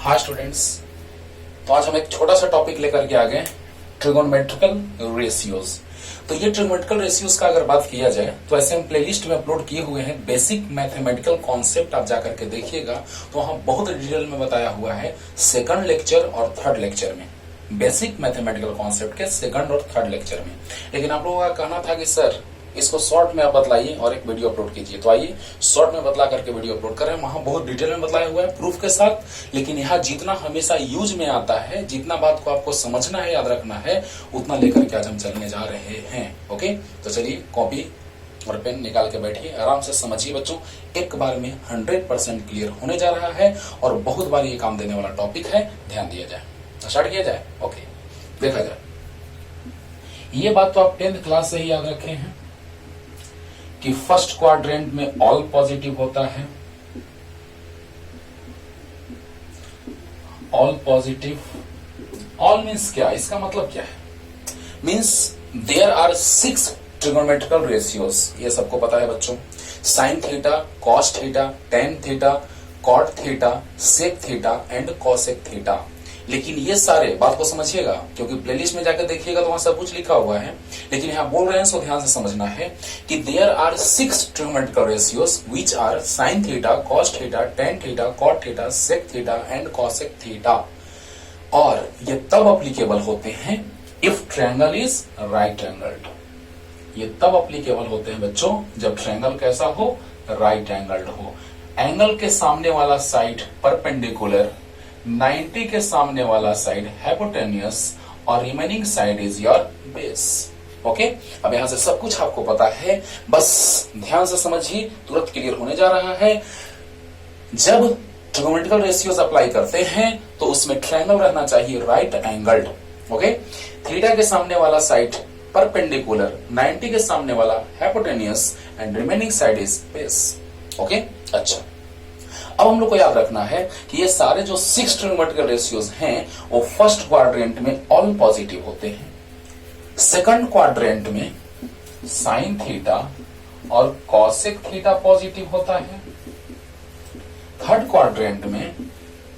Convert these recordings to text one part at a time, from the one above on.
Hi students, तो आज हम एक छोटा सा टॉपिक लेकर के आ गए, ट्रिगोनोमेट्रिकल रेशियोज। तो ये ट्रिगोनोमेट्रिकल रेशियोज का अगर बात किया जाए तो ऐसे हम प्लेलिस्ट में अपलोड किए हुए हैं बेसिक मैथमेटिकल कॉन्सेप्ट। आप जाकर के देखिएगा तो वहां बहुत डिटेल में बताया हुआ है सेकंड लेक्चर और थर्ड लेक्चर में, बेसिक मैथमेटिकल कॉन्सेप्ट के सेकंड और थर्ड लेक्चर में। लेकिन आप लोगों का कहना था कि सर इसको शॉर्ट में आप बतलाइए और एक वीडियो अपलोड कीजिए, तो आइए शॉर्ट में बतला करके वीडियो अपलोड कर रहे हैं। वहां बहुत डिटेल में बतलाया हुआ है प्रूफ के साथ, लेकिन यहाँ जितना हमेशा यूज में आता है, जितना बात को आपको समझना है, याद रखना है, उतना लेकर के आज हम चलने जा रहे हैं। ओके, तो चलिए कॉपी और पेन निकाल के बैठिए, आराम से समझिए बच्चों। एक बार में 100% क्लियर होने जा रहा है और बहुत बार ये काम देने वाला टॉपिक है, ध्यान दिया जाए। स्टार्ट किया जाए। ओके, देखा जाए। ये बात तो आप 10th क्लास से ही याद रखे हैं कि फर्स्ट क्वाड्रेंट में ऑल पॉजिटिव होता है। ऑल पॉजिटिव, ऑल मीन्स क्या, इसका मतलब क्या है? Means there are 6 trigonometrical ratios. ये सबको पता है बच्चों, sine theta, cos theta, tan theta, cot theta, sec theta and cosec theta. लेकिन ये सारे बात को समझिएगा, क्योंकि प्लेलिस्ट में जाकर देखिएगा तो वहां सब कुछ लिखा हुआ है, लेकिन यहाँ बोल रहे हैं सो ध्यान से समझना है कि there are 6 trigonometrical ratios which are sine theta, cos theta, tan theta, cot theta, sec theta and cosec theta. और ये तब अप्लीकेबल होते हैं if triangle is right angled. ये तब अप्लीकेबल होते हैं बच्चों जब ट्रायंगल कैसा हो, राइट एंगल्ड हो। एंगल के सामने वाला साइड परपेंडिकुलर, 90 के सामने वाला साइड हाइपोटेन्यूस और remaining side is your base. Okay, अब यहां से सब कुछ आपको पता है, बस ध्यान से समझिए, तुरंत क्लियर होने जा रहा है। जब ट्रिगोनोमेट्रिकल रेशियोज अप्लाई करते हैं तो उसमें ट्रायंगल रहना चाहिए राइट एंगल्ड। ओके, थीटा के सामने वाला साइड परपेंडिकुलर, 90 के सामने वाला hypotenuse and remaining side is base. Okay, अच्छा, अब हम लोग को याद रखना है कि ये सारे जो 6 ट्रिगोनोमेट्रिकल रेशियोज हैं वो फर्स्ट क्वाड्रेंट में ऑल पॉजिटिव होते हैं, सेकंड क्वाड्रेंट में साइन थीटा और कॉसेक थीटा पॉजिटिव होता है, थर्ड क्वाड्रेंट में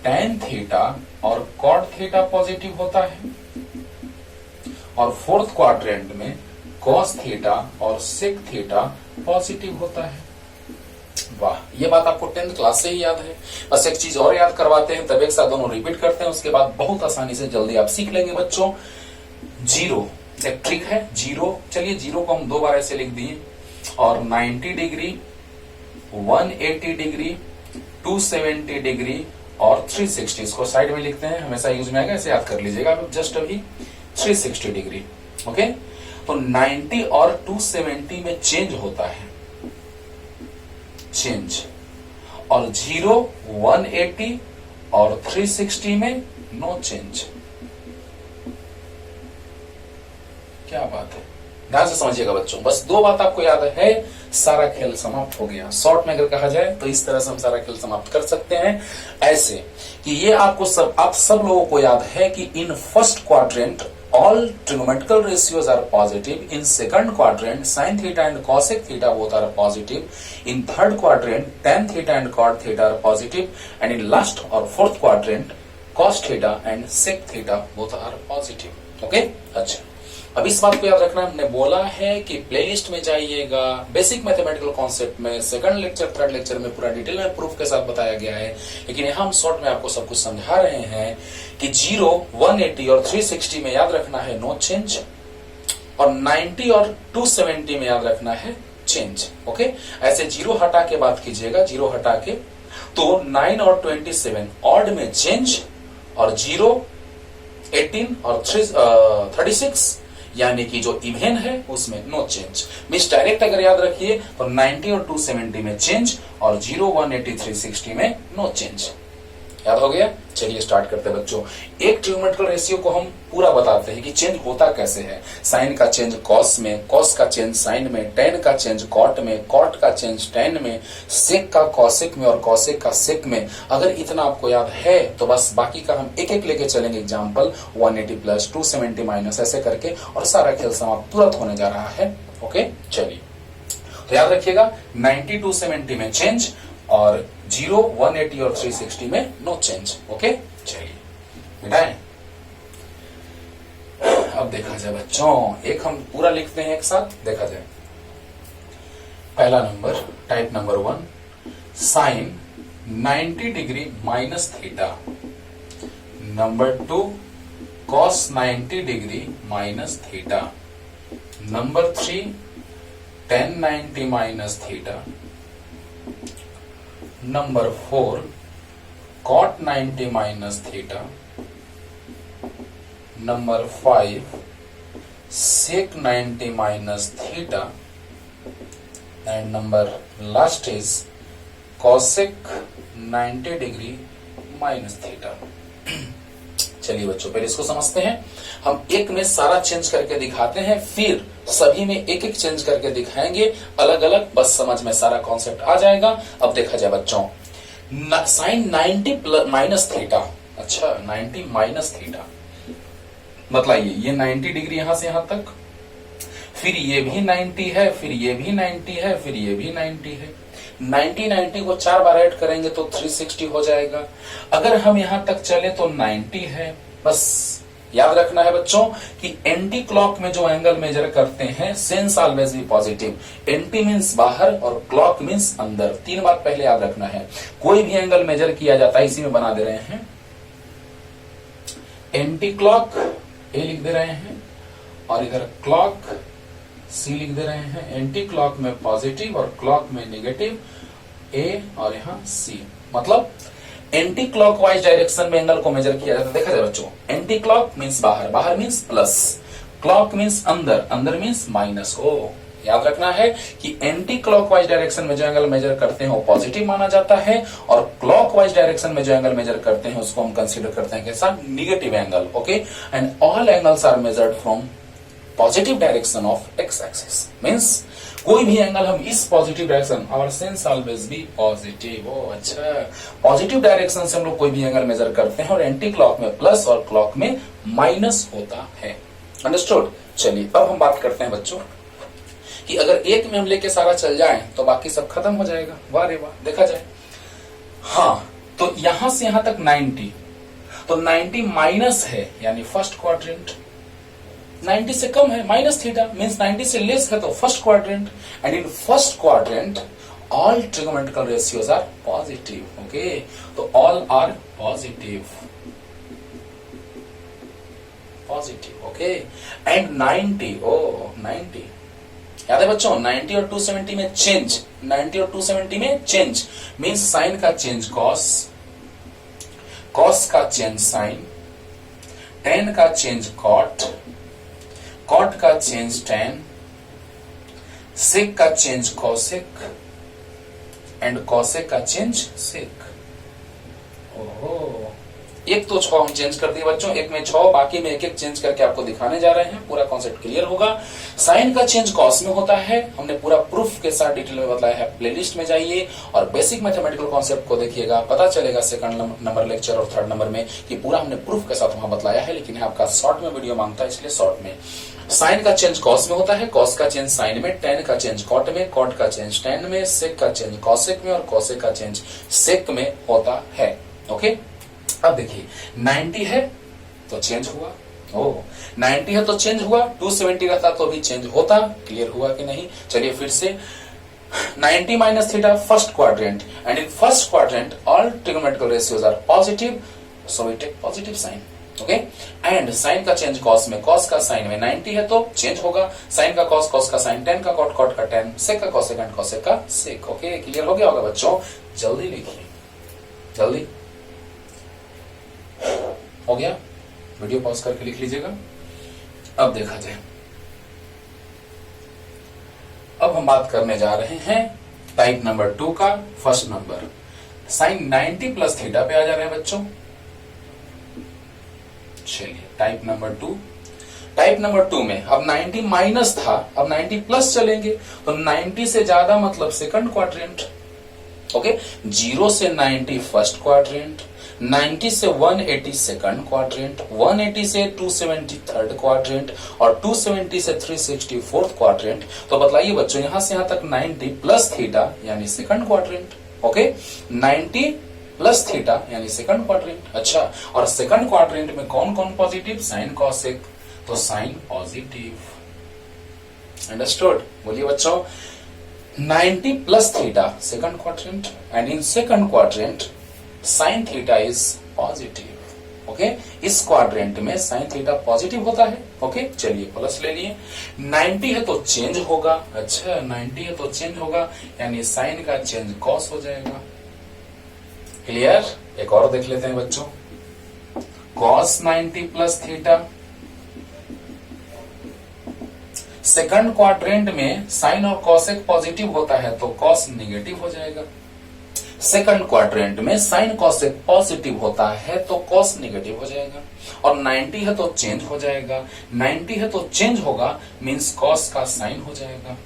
टेन थीटा और कॉट थीटा पॉजिटिव होता है, और फोर्थ क्वाड्रेंट में कॉस थीटा और सेक थीटा पॉजिटिव होता है। वाह, ये बात आपको 10th क्लास से ही याद है। बस एक चीज और याद करवाते हैं, तब एक साथ दोनों रिपीट करते हैं, उसके बाद बहुत आसानी से जल्दी आप सीख लेंगे बच्चों। जीरो एक ट्रिक है, जीरो, चलिए जीरो को हम 2 बार ऐसे लिख दिए, और 90 डिग्री, 180 डिग्री, 270 डिग्री और 360, इसको साइड में लिखते हैं, हमेशा यूज में आएगा, ऐसे याद कर लीजिएगा जस्ट अभी 360 डिग्री। ओके, तो 90 और 270 में चेंज होता है, चेंज, और 0, 180 और 360 में नो चेंज। क्या बात है, ध्यान से समझिएगा बच्चों। बस 2 बात आपको याद है, सारा खेल समाप्त हो गया। शॉर्ट में अगर कहा जाए तो इस तरह से हम सारा खेल समाप्त कर सकते हैं, ऐसे कि ये आपको आप सब लोगों को याद है कि इन first quadrant all trigonometrical ratios are positive. In second quadrant, sin theta and cosec theta both are positive. In third quadrant, tan theta and cot theta are positive. And in last or fourth quadrant, cos theta and sec theta both are positive. Okay? अच्छा, अब इस बात को याद रखना, हमने बोला है कि प्लेलिस्ट में जाइएगा, बेसिक मैथमेटिकल कॉन्सेप्ट में सेकंड लेक्चर, थर्ड लेक्चर में पूरा डिटेल में प्रूफ के साथ बताया गया है, लेकिन यहाँ हम शॉर्ट में आपको सब कुछ समझा रहे हैं कि 0, 180 और 360 में याद रखना है नो चेंज, और 90 और 270 में याद रखना है चेंज। ओके, ऐसे 0 हटा के बात कीजिएगा, 0 हटा के, तो 9 और 27 ऑड में चेंज, और 0, 18 और 36 यानी कि जो इवेन है उसमें नो चेंज। मींस डायरेक्ट अगर याद रखिए तो 90 और 270 में चेंज, और 0, 180, 360 में नो चेंज। याद हो गया? चलिए स्टार्ट करते हैं बच्चों। एक ट्रिगोनोमेट्रिकल रेशियो को हम पूरा बताते हैं कि चेंज होता कैसे है। साइन का चेंज कॉस में, कॉस का चेंज साइन में, टेन का चेंज कॉट में, कॉट का चेंज टेन में, सेक का कॉसेक में और कॉसेक का सेक में। अगर इतना आपको याद है तो बस बाकी का हम एक एक लेके चलेंगे एग्जाम्पल, 180 प्लस 270 माइनस, ऐसे करके, और सारा खेल समाप्त तुरंत होने जा रहा है। ओके, चलिए तो याद रखिएगा 90 270 में चेंज, और 0, 180 और 360 में नो चेंज। ओके, चलिए मिटाएं। अब देखा जाए बच्चों, एक हम पूरा लिखते हैं एक साथ, देखा जाए। पहला number, type number 1, sine 90 degree minus theta. Number 2, cos 90 degree minus theta. Number 3, tan 90 minus theta. Number 4, cot 90 minus theta. Number 5, sec 90 minus theta. And number last is cosec 90 degree minus theta. चलिए बच्चों, पहले इसको समझते हैं। हम एक में सारा चेंज करके दिखाते हैं, फिर सभी में एक एक चेंज करके दिखाएंगे अलग अलग, बस समझ में सारा कॉन्सेप्ट आ जाएगा। अब देखा जाए बच्चों, साइन 90 माइनस थीटा। अच्छा, 90 माइनस थीटा मतलब ये 90 डिग्री यहां से यहां तक, फिर ये भी 90 है, फिर ये भी 90 है, फिर ये भी 90 है। 90 को 4 बार ऐड करेंगे तो 360 हो जाएगा। अगर हम यहां तक चले तो 90 है। बस याद रखना है बच्चों कि एंटी क्लॉक में जो एंगल मेजर करते हैं, sense always be positive. Anti means बाहर और क्लॉक मीन्स अंदर। 3 बात पहले याद रखना है। कोई भी एंगल मेजर किया जाता है, इसी में बना दे रहे हैं, एंटी क्लॉक ए लिख दे रहे हैं और इधर क्लॉक सी लिख दे रहे हैं। एंटी क्लॉक में पॉजिटिव और क्लॉक में नेगेटिव, ए और यहां सी। मतलब एंटी क्लॉकवाइज डायरेक्शन में एंगल को मेजर किया जाता है। देखा जाए बच्चों, एंटी क्लॉक मीन्स बाहर, बाहर मीन्स प्लस, क्लॉक मीन्स अंदर, अंदर मीन्स माइनस। ओ याद रखना है कि एंटी क्लॉकवाइज डायरेक्शन में जो एंगल मेजर करते हैं वो पॉजिटिव माना जाता है, और क्लॉकवाइज डायरेक्शन में जो एंगल मेजर करते हैं उसको हम कंसीडर करते हैं कैसा, negative angle. Okay, and all angles are measured from positive direction of X axis. Means कोई भी एंगल हम इस positive direction, our sense always be positive. ओ अच्छा, पॉजिटिव डायरेक्शन से हम लोग कोई भी एंगल मेजर करते हैं, और एंटी क्लॉक में प्लस और क्लॉक में माइनस होता है। अंडरस्टूड। चलिए अब हम बात करते हैं बच्चों कि अगर एक में हम लेके सारा चल जाए तो बाकी सब खत्म हो जाएगा। वाह रे वाह। देखा जाए, हाँ, तो यहां से यहां तक 90, तो 90 माइनस है यानी फर्स्ट क्वाड्रेंट, 90 से कम है माइनस थीटा, मींस 90 से लेस है तो first quadrant. And in first quadrant all trigonometrical ratios are positive. Okay, तो all are positive, positive. Okay, and 90, ओ 90 याद है बच्चों, 90 और 270 में चेंज, 90 और 270 में चेंज मींस साइन का चेंज कॉस, कॉस का चेंज साइन, टेन का चेंज कॉट, कॉट का चेंज टेन, सेक का चेंज कॉसेक, एंड कॉसेक का चेंज सेक। ओहो, एक तो 6 हम चेंज कर दिए बच्चों, एक में 6, बाकी में एक एक चेंज करके आपको दिखाने जा रहे हैं, पूरा कॉन्सेप्ट क्लियर होगा। साइन का चेंज कॉस में होता है, हमने पूरा प्रूफ के साथ डिटेल में बताया है, प्लेलिस्ट में जाइए और बेसिक मैथमेटिकल कॉन्सेप्ट को देखिएगा, पता चलेगा सेकंड नंबर लेक्चर और थर्ड नंबर में कि पूरा हमने प्रूफ के साथ वहां बताया है, लेकिन आपका शॉर्ट में वीडियो मांगता है इसलिए शॉर्ट में। साइन का चेंज कॉस में होता है, कॉस का चेंज साइन में, टेन का चेंज कॉट में, कॉट का चेंज टेन में, सेक का चेंज कॉसेक में, और कॉसेक का चेंज सेक में होता है। ओके, अब देखिए 90 है तो चेंज हुआ, ओ 90 है तो चेंज हुआ, 270 रहता तो भी चेंज होता। क्लियर हुआ कि नहीं? चलिए फिर से, 90 minus theta first quadrant, and in first quadrant all trigonometrical ratios are positive, so we take positive sign. Okay, and sine का चेंज कॉस में, कॉस का साइन में, 90 है तो चेंज होगा, साइन का कॉस, कॉस का साइन, टेन का कॉट, कॉट का टेन, सेक का कॉसेक एंड कॉसेक का सेक। ओके, क्लियर हो गया होगा बच्चों? जल्दी लिखिए, जल्दी हो गया, वीडियो पॉज करके लिख लीजिएगा। अब देखा जाए, अब हम बात करने जा रहे हैं टाइप नंबर 2 का first number, sine 90 plus theta पे आ जा रहे हैं बच्चों। चलिए टाइप नंबर 2, टाइप नंबर 2 में अब 90 माइनस था, अब 90 प्लस चलेंगे, तो 90 से ज्यादा मतलब सेकंड क्वाड्रेंट। ओके, 0 से 90 फर्स्ट क्वाड्रेंट, 90 से 180 सेकंड क्वाड्रेंट, 180 से 270 थर्ड क्वाड्रेंट, और 270 से 360 फोर्थ क्वाड्रेंट। तो बतलाइए बच्चों, यहां से यहां तक 90 प्लस थीटा यानी second quadrant. Okay 90 plus theta यानी सेकंड क्वाड्रेंट। अच्छा, और सेकंड क्वाड्रेंट में कौन कौन पॉजिटिव? साइन कॉसेक, तो साइन पॉजिटिव। अंडरस्टूड? बोलिए बच्चों, 90 plus theta second quadrant and in second quadrant sine theta is positive. Okay, इस क्वाड्रेंट में साइन थीटा पॉजिटिव होता है। ओके, चलिए प्लस ले लिए। 90 है तो चेंज होगा। अच्छा, 90 है तो चेंज होगा यानी साइन का चेंज कॉस हो जाएगा। क्लियर? एक और देख लेते हैं बच्चों, cos 90 plus theta. Second quadrant में साइन और कॉसेक पॉजिटिव होता है तो कॉस निगेटिव हो जाएगा। सेकंड क्वाड्रेंट में साइन कॉसेक पॉजिटिव होता है तो कॉस निगेटिव हो जाएगा। और 90 है तो चेंज हो जाएगा। 90 है तो चेंज होगा मींस कॉस का साइन हो जाएगा।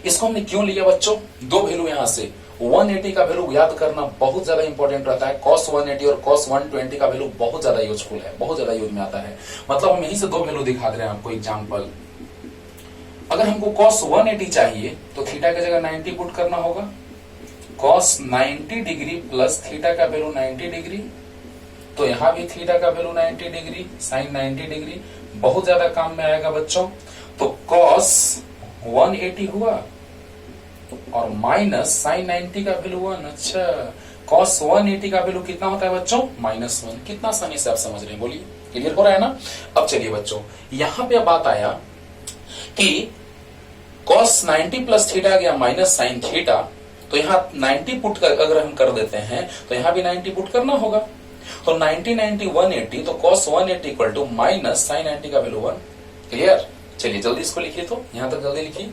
इसको हमने क्यों लिया बच्चों? दो वैल्यू यहां से 180 का वैल्यू याद करना बहुत ज्यादा इंपॉर्टेंट रहता है। cos 180 और cos 120 का वैल्यू बहुत ज्यादा यूजफुल है, बहुत ज्यादा यूज में आता है। मतलब हम यहीं से दो वैल्यू दिखा दे रहे हैं आपको। एग्जांपल, अगर हमको cos 180 चाहिए तो थीटा की जगह 90 पुट करना होगा। cos 90 डिग्री प्लस थीटा का वैल्यू 90 डिग्री, तो यहां भी थीटा का वैल्यू 90 डिग्री, साइन 90 डिग्री, बहुत ज्यादा काम में आएगा बच्चों। तो cos 180 हुआ और माइनस साइन 90 का वैल्यू 1। अच्छा, cos 180 का वैल्यू कितना होता है बच्चों? -1। कितना आसानी से आप समझ रहे हैं? बोलिए, क्लियर हो रहा है ना? अब चलिए बच्चों, यहां पे बात आया कि cos 90 प्लस थीटा गया माइनस साइन थीटा, तो यहां 90 पुट कर अगर हम कर देते हैं तो यहां भी 90 पुट करना होगा। तो 90 90 180, तो cos 180 equal to minus sine 90 का वैल्यू 1। क्लियर? चलिए जल्दी इसको लिखिए, तो यहां तक जल्दी लिखिए,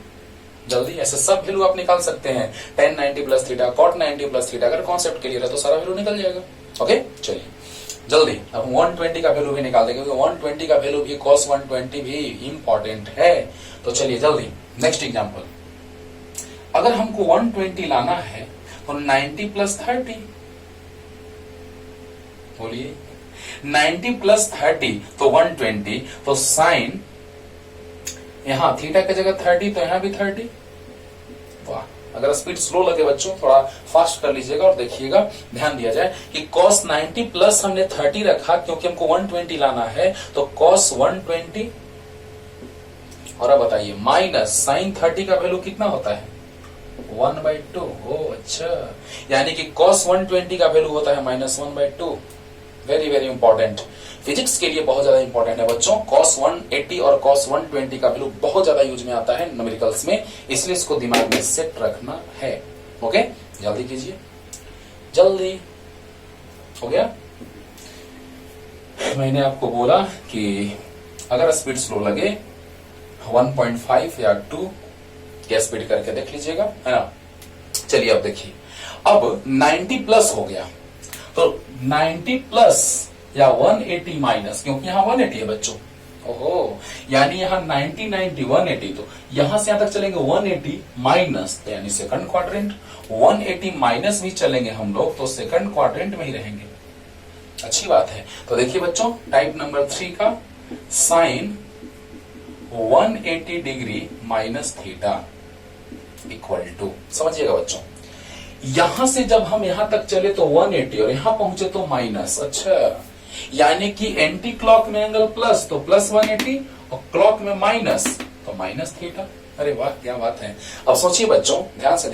जल्दी। ऐसे सब वैल्यू आप निकाल सकते हैं। tan 90 plus theta, cot 90 plus theta, अगर कॉन्सेप्ट क्लियर है तो सारा वैल्यू निकल जाएगा। ओके, चलिए जल्दी अब 120 का वैल्यू भी निकाल देंगे, क्योंकि 120 का वैल्यू भी cos 120 भी इंपॉर्टेंट है। तो चलिए जल्दी नेक्स्ट एग्जांपल, अगर हमको 120 लाना है तो 90 प्लस 30, बोलिए 90 प्लस 30 तो 120, तो साइन यहां थीटा की जगह 30 तो यहां भी 30। वाह, अगर स्पीड स्लो लगे बच्चों थोड़ा फास्ट कर लीजिएगा और देखिएगा, ध्यान दिया जाए कि cos 90 प्लस हमने 30 रखा क्योंकि हमको 120 लाना है, तो cos 120, और अब बताइए माइनस साइन 30 का वैल्यू कितना होता है? 1/2। ओ अच्छा, यानी कि cos 120 का वैल्यू होता है -1/2। वेरी वेरी इंपॉर्टेंट, फिजिक्स के लिए बहुत ज्यादा इंपॉर्टेंट है बच्चों। cos 180 और cos 120 का वैल्यू बहुत ज्यादा यूज में आता है न्यूमेरिकल्स में, इसलिए इसको दिमाग में सेट रखना है। ओके, जल्दी कीजिए, जल्दी हो गया। मैंने आपको बोला कि अगर स्पीड स्लो लगे 1.5 या 2 क्या स्पीड करके देख लीजिएगा, है ना? चलिए अब देखिए, अब 90 प्लस हो गया, तो 90 प्लस या 180 माइनस, क्योंकि यहां 180 है बच्चों। ओहो, यानी यहां 90 90 180, तो यहां से यहां तक चलेंगे 180 माइनस, तो यानी सेकंड क्वाड्रेंट। 180 माइनस भी चलेंगे हम लोग तो सेकंड क्वाड्रेंट में ही रहेंगे। अच्छी बात है। तो देखिए बच्चों, टाइप नंबर 3 का sine 180 degree minus theta equal to, समझिएगा बच्चों, यहां से जब हम यहां तक चले तो 180 और यहां पहुंचे तो माइनस। अच्छा, यानी कि एंटी क्लॉक में एंगल प्लस तो प्लस 180 और क्लॉक में माइनस तो माइनस थीटा। अरे वाह, क्या बात है। अब सोचिए बच्चों, ध्यान से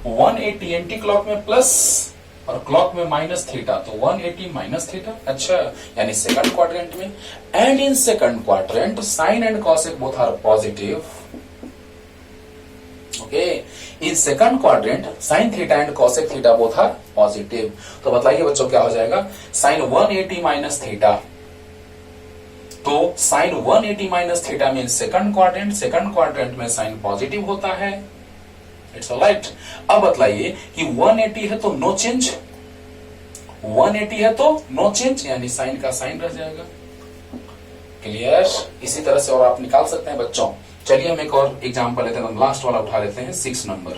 180 एंटी क्लॉक में प्लस और क्लॉक में माइनस थीटा, तो 180 माइनस थीटा। अच्छा, यानी सेकंड क्वाड्रेंट में, and in second quadrant sine and cosec both are positive. Okay, in second quadrant sine theta and cosec theta both are positive. तो बताइए बच्चों क्या हो जाएगा? साइन 180 माइनस थीटा, तो sine 180 minus theta mean second quadrant, second quadrant में sine positive होता है। It's alright. अब बताइए कि 180 है तो नो चेंज, 180 है तो नो चेंज, यानी साइन का साइन रह जाएगा। क्लियर? इसी तरह से और आप निकाल सकते हैं बच्चों। चलिए हम एक और एग्जांपल लेते हैं, लास्ट वाला उठा लेते हैं, 6 number.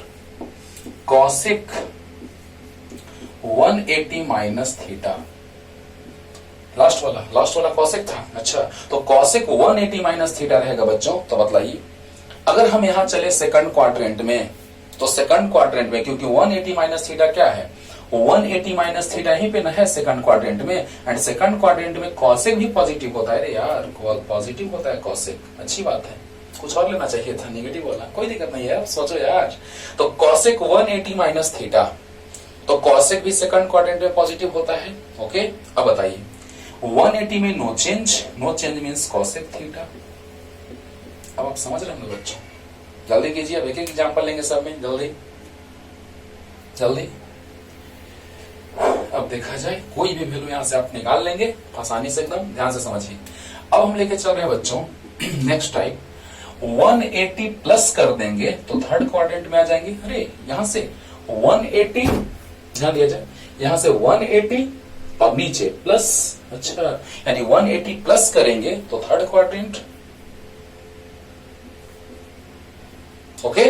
Cosec 180 minus theta, last वाला कॉसेक था। अच्छा, तो कॉसेक 180 माइनस थीटा रहेगा बच्चों। तो बतलाइए, अगर हम यहां चले सेकंड क्वाड्रेंट में तो सेकंड क्वाड्रेंट में, क्योंकि 180 माइनस थीटा क्या है, 180 माइनस थीटा यहीं पे न है सेकंड क्वाड्रेंट में, एंड सेकंड क्वाड्रेंट में कॉसेक भी पॉजिटिव होता है। अरे यार पॉजिटिव होता है कॉसेक, अच्छी बात है, कुछ और लेना चाहिए था, नेगेटिव वाला, कोई दिक्कत नहीं है, सोचो यार। तो कॉसेक 180 माइनस थीटा, तो कॉसेक भी सेकंड क्वाड्रेंट में पॉजिटिव होता है। ओके, अब बताइए 180 में no change means cosec theta. अब आप समझ रहे होंगे बच्चों, जल्दी कीजिए, अब एक एक एग्जाम्पल लेंगे सब में, जल्दी जल्दी। अब देखा जाए कोई भी वैल्यू यहां से आप निकाल लेंगे आसानी से, एकदम ध्यान से समझिए। अब हम लेके चल रहे हैं बच्चों नेक्स्ट टाइप, 180 प्लस कर देंगे तो थर्ड क्वाड्रेंट में आ जाएंगे। अरे यहां से 180, ध्यान दिया जाए, यहां से 180 और नीचे प्लस, अच्छा यानी 180 प्लस करेंगे तो थर्ड क्वाड्रेंट। ओके,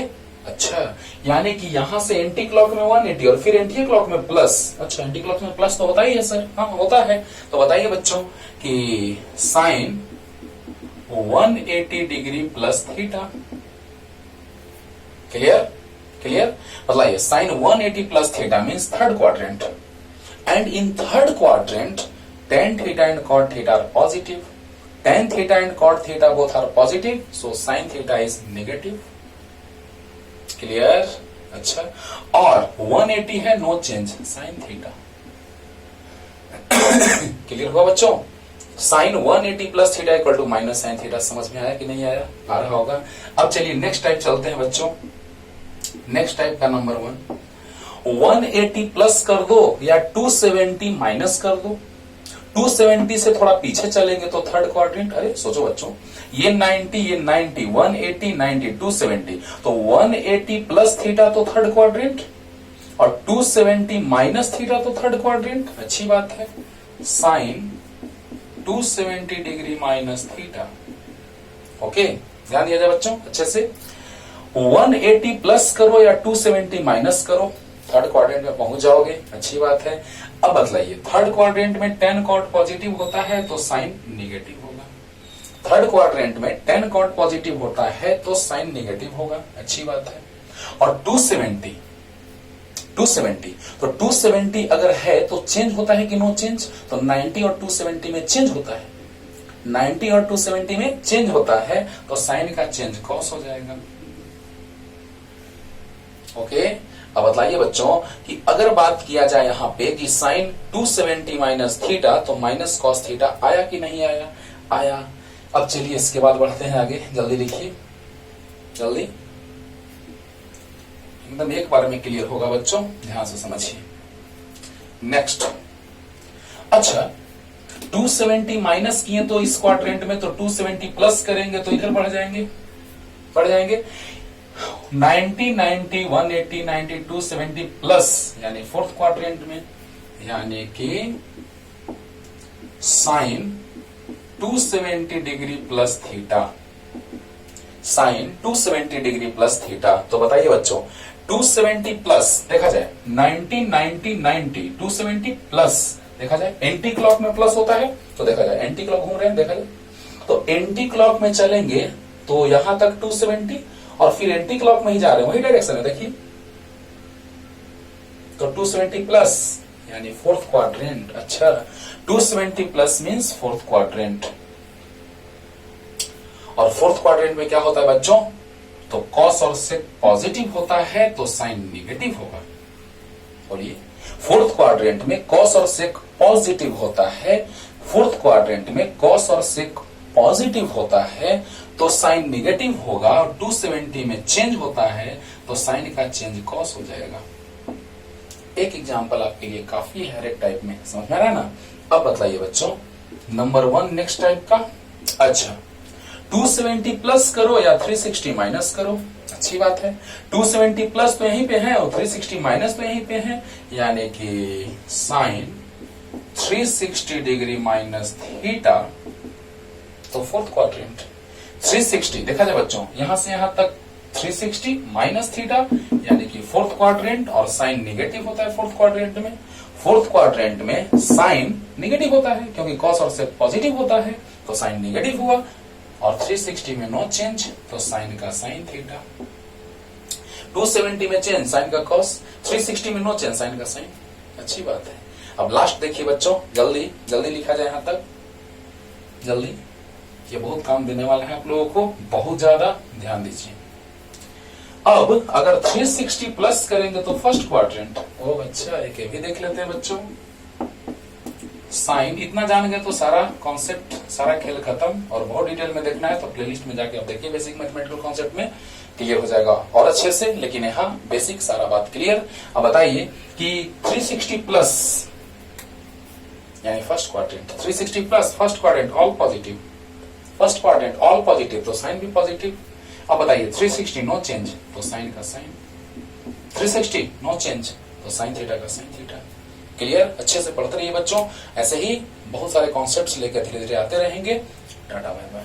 अच्छा यानी कि यहां से एंटी क्लॉक में 180 और फिर एंटी क्लॉक में प्लस। अच्छा एंटी क्लॉक में प्लस तो होता ही है सर, हाँ होता है। तो बताइए बच्चों कि sine 180 degree plus theta, clear clear, बताइए sine 180 plus theta means third quadrant, and in third quadrant tan theta and cot theta are positive, tan theta and cot theta both are positive, so sin theta is negative, clear. अच्छा, और 180 है no change sin theta, clear हुआ बच्चों। sin 180 plus theta equal to minus sine theta, समझ में आया कि नहीं आया, आ रहा होगा। अब चलिए नेक्स्ट टाइप चलते हैं बच्चों, नेक्स्ट टाइप का नंबर 180 प्लस कर दो या 270 माइनस कर दो। 270 से थोड़ा पीछे चलेंगे तो थर्ड क्वाड्रेंट। अरे सोचो बच्चों, ये 90 ये 90, 180 90 270, तो 180 प्लस थीटा तो थर्ड क्वाड्रेंट, और 270 माइनस थीटा तो थर्ड क्वाड्रेंट। अच्छी बात है, sine 270 degree minus theta. Okay, ध्यान दिया जाए बच्चों अच्छे से, 180 प्लस करो या 270 माइनस करो, थर्ड क्वाड्रेंट में पहुंच जाओगे, अच्छी बात है। अब बतलाइए, थर्ड क्वाड्रेंट में tan cot पॉजिटिव होता है तो साइन नेगेटिव होगा, थर्ड क्वाड्रेंट में tan cot पॉजिटिव होता है तो साइन नेगेटिव होगा, अच्छी बात है। और 270 तो 270 अगर है तो चेंज होता है कि नो चेंज, तो 90 और 270 में चेंज होता है, 90 और 270 में चेंज होता है तो साइन का चेंज कॉस हो जाएगा। ओके, अब बतलाइए बच्चों कि अगर बात किया जाए यहां पे कि साइन 270 माइनस थीटा, तो माइनस कॉस थीटा आया कि नहीं आया, आया। अब चलिए इसके बाद बढ़ते हैं आगे, जल्दी लिखिए, जल्दी, एकदम एक बार में क्लियर होगा बच्चों, ध्यान से समझिए। नेक्स्ट, अच्छा 270 माइनस किए तो इस क्वाड्रेंट में, तो 270 प्लस करेंगे तो इधर बढ़ जाएंगे, 90 90 180 90 270 प्लस, यानी फोर्थ क्वाड्रेंट में, यानी कि sine 270 degree plus theta, sine 270 degree plus theta. तो बताइए बच्चों 270 प्लस देखा जाए 90 90 90 270 प्लस देखा जाए, एंटी क्लॉक में प्लस होता है तो देखा जाए एंटी क्लॉक घूम रहे हैं, देखा जाए तो एंटी क्लॉक में चलेंगे तो यहां तक 270 और फिर एंटी क्लॉक में ही जा रहे हैं, वही डायरेक्शन है, देखिए तो 270 प्लस यानी फोर्थ क्वाड्रेंट। अच्छा, 270 प्लस मींस फोर्थ क्वाड्रेंट, और फोर्थ क्वाड्रेंट में क्या होता है बच्चों, तो कॉस और सेक पॉजिटिव होता है तो साइन नेगेटिव होगा। बोलिए, फोर्थ क्वाड्रेंट में कॉस और सेक पॉजिटिव होता है, फोर्थ क्वाड्रेंट में कॉस और सेक पॉजिटिव होता है तो साइन नेगेटिव होगा, और 270 में चेंज होता है तो साइन का चेंज कॉस हो जाएगा। एक एग्जांपल आपके लिए काफी है, हर एक टाइप में समझ में आ रहा है ना। अब बताइए बच्चों नंबर 1 नेक्स्ट टाइप का। अच्छा, 270 प्लस करो या 360 माइनस करो, अच्छी बात है। 270 प्लस तो यहीं पे है और 360 माइनस तो यहीं पे है, यानी कि साइन 360 डिग्री माइनस थीटा, तो फोर्थ क्वाड्रेंट 360 देखा जाए बच्चों, यहां से यहां तक 360 माइनस थीटा यानी कि फोर्थ क्वाड्रेंट, और साइन नेगेटिव होता है फोर्थ क्वाड्रेंट में। फोर्थ क्वाड्रेंट में साइन नेगेटिव होता है क्योंकि कॉस और सेक पॉजिटिव होता है तो साइन नेगेटिव हुआ, और 360 में नो चेंज तो साइन का साइन थीटा। 270 में चेंज साइन का कॉस, 360 में नो चेंज साइन का साइन। अच्छी बात है। अब लास्ट देखिए बच्चों, जल्दी जल्दी लिखा जाए यहां तक, जल्दी, ये बहुत काम देने वाला है आप लोगों को, बहुत ज्यादा ध्यान दीजिए। अब अगर 360 प्लस करेंगे तो फर्स्ट क्वाड्रेंट, ओ अच्छा एक भी देख लेते हैं बच्चों। साइन इतना जान गए तो सारा कॉन्सेप्ट, सारा खेल खत्म, और बहुत डिटेल में देखना है तो प्लेलिस्ट में जाके आप देखिए, बेसिक मैथमेटिकल कॉन्सेप्ट में क्लियर हो जाएगा और अच्छे से। लेकिन यहाँ बेसिक सारा बात क्लियर। अब बताइए कि 360 प्लस यानी first quadrant, 360 plus first quadrant all positive, first quadrant all positive तो साइन भी पॉजिटिव। अब बताइए 360 नो चेंज तो साइन का साइन, 360 नो चेंज तो साइन थीटा का साइन थीटा। क्लियर? अच्छे से पढ़ते रहिए बच्चों, ऐसे ही बहुत सारे कॉन्सेप्ट्स लेकर धीरे धीरे आते रहेंगे। Tata bye bye.